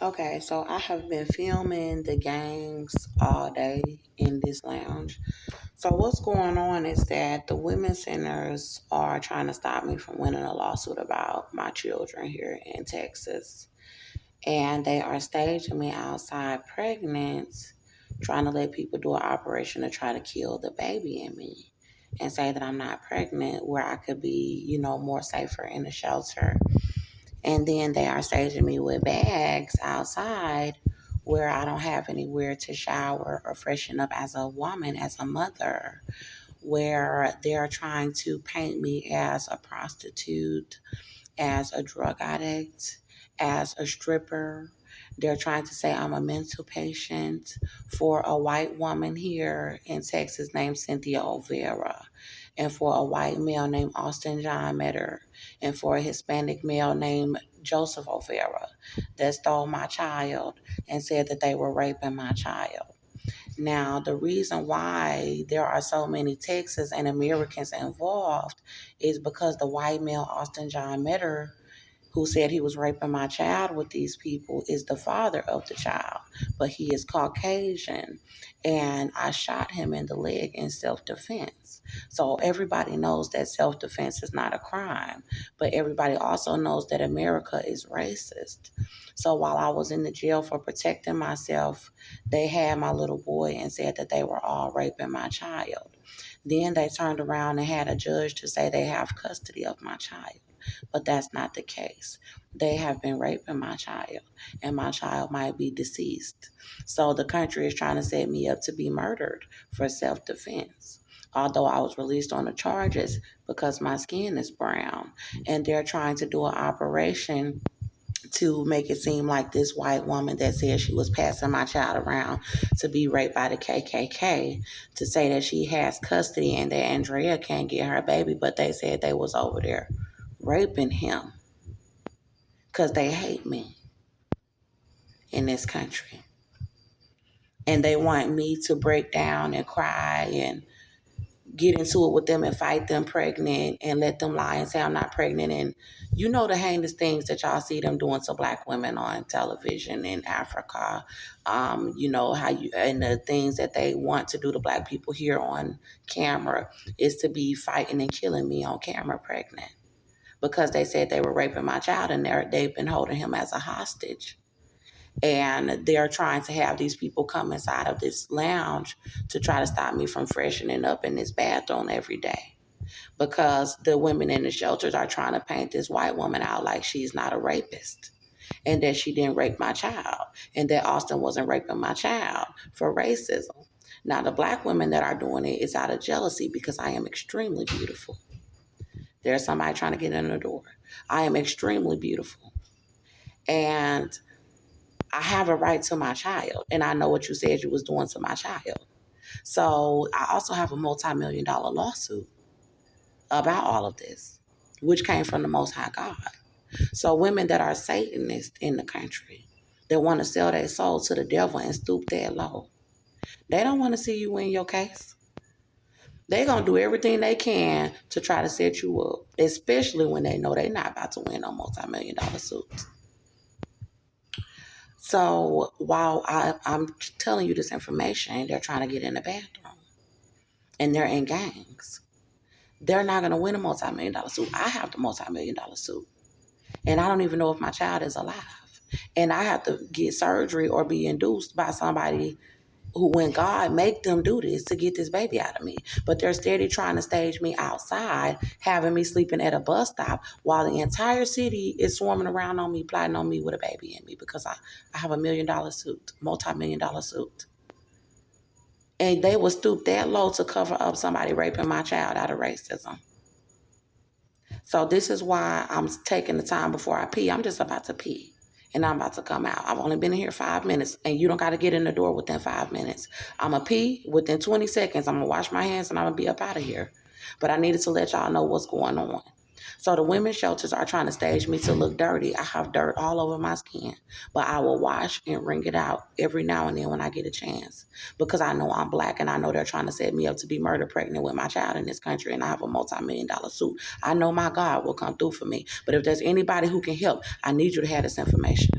Okay, so I have been filming the gangs all day in this lounge. So what's going on is that the women centers are trying to stop me from winning a lawsuit about my children here in Texas. And they are staging me outside pregnant, trying to let people do an operation to try to kill the baby in me and say that I'm not pregnant where I could be, more safer in the shelter. And then they are staging me with bags outside where I don't have anywhere to shower or freshen up as a woman, as a mother, where they're trying to paint me as a prostitute, as a drug addict, as a stripper. They're trying to say I'm a mental patient for a white woman here in Texas named Cynthia O'Vera, and for a white male named Austin John Metter, and for a Hispanic male named Joseph O'Vera that stole my child and said that they were raping my child. Now, the reason why there are so many Texans and Americans involved is because the white male Austin John Metter, who said he was raping my child with these people, is the father of the child, but he is Caucasian, and I shot him in the leg in self-defense. So everybody knows that self-defense is not a crime, but everybody also knows that America is racist. So while I was in the jail for protecting myself, they had my little boy and said that they were all raping my child. Then they turned around and had a judge to say they have custody of my child. But that's not the case. They have been raping my child, and my child might be deceased. So the country is trying to set me up to be murdered for self-defense. Although I was released on the charges because my skin is brown, and they're trying to do an operation to make it seem like this white woman that said she was passing my child around to be raped by the KKK, to say that she has custody and that Andrea can't get her baby, but they said they was over there raping him because they hate me in this country. And they want me to break down and cry and get into it with them and fight them pregnant and let them lie and say I'm not pregnant. And the heinous things that y'all see them doing to black women on television in Africa. How you, and the things that they want to do to black people here on camera is to be fighting and killing me on camera pregnant because they said they were raping my child and they've been holding him as a hostage. And they're trying to have these people come inside of this lounge to try to stop me from freshening up in this bathroom every day. Because the women in the shelters are trying to paint this white woman out like she's not a rapist. And that she didn't rape my child. And that Austin wasn't raping my child for racism. Now, the black women that are doing it is out of jealousy because I am extremely beautiful. There's somebody trying to get in the door. I am extremely beautiful. And I have a right to my child, and I know what you said you was doing to my child. So I also have a multi-million-dollar lawsuit about all of this, which came from the Most High God. So women that are Satanists in the country, that want to sell their soul to the devil and stoop that low, they don't want to see you win your case. They're going to do everything they can to try to set you up, especially when they know they're not about to win no multi-million-dollar suits. So while I'm telling you this information, they're trying to get in the bathroom and they're in gangs. They're not going to win a multi-million-dollar suit. I have the multi-million-dollar suit. And I don't even know if my child is alive. And I have to get surgery or be induced by somebody who, when God make them do this to get this baby out of me. But they're steady trying to stage me outside, having me sleeping at a bus stop while the entire city is swarming around on me, plotting on me with a baby in me because I have $1 million suit, multi-million-dollar suit. And they will stoop that low to cover up somebody raping my child out of racism. So this is why I'm taking the time before I pee. I'm just about to pee. And I'm about to come out. I've only been in here 5 minutes, and you don't got to get in the door within 5 minutes. I'm going to pee within 20 seconds. I'm going to wash my hands, and I'm going to be up out of here. But I needed to let y'all know what's going on. So the women's shelters are trying to stage me to look dirty. I have dirt all over my skin, but I will wash and wring it out every now and then when I get a chance because I know I'm black and I know they're trying to set me up to be murder pregnant with my child in this country, and I have a multi-million-dollar suit. I know my God will come through for me, but if there's anybody who can help, I need you to have this information.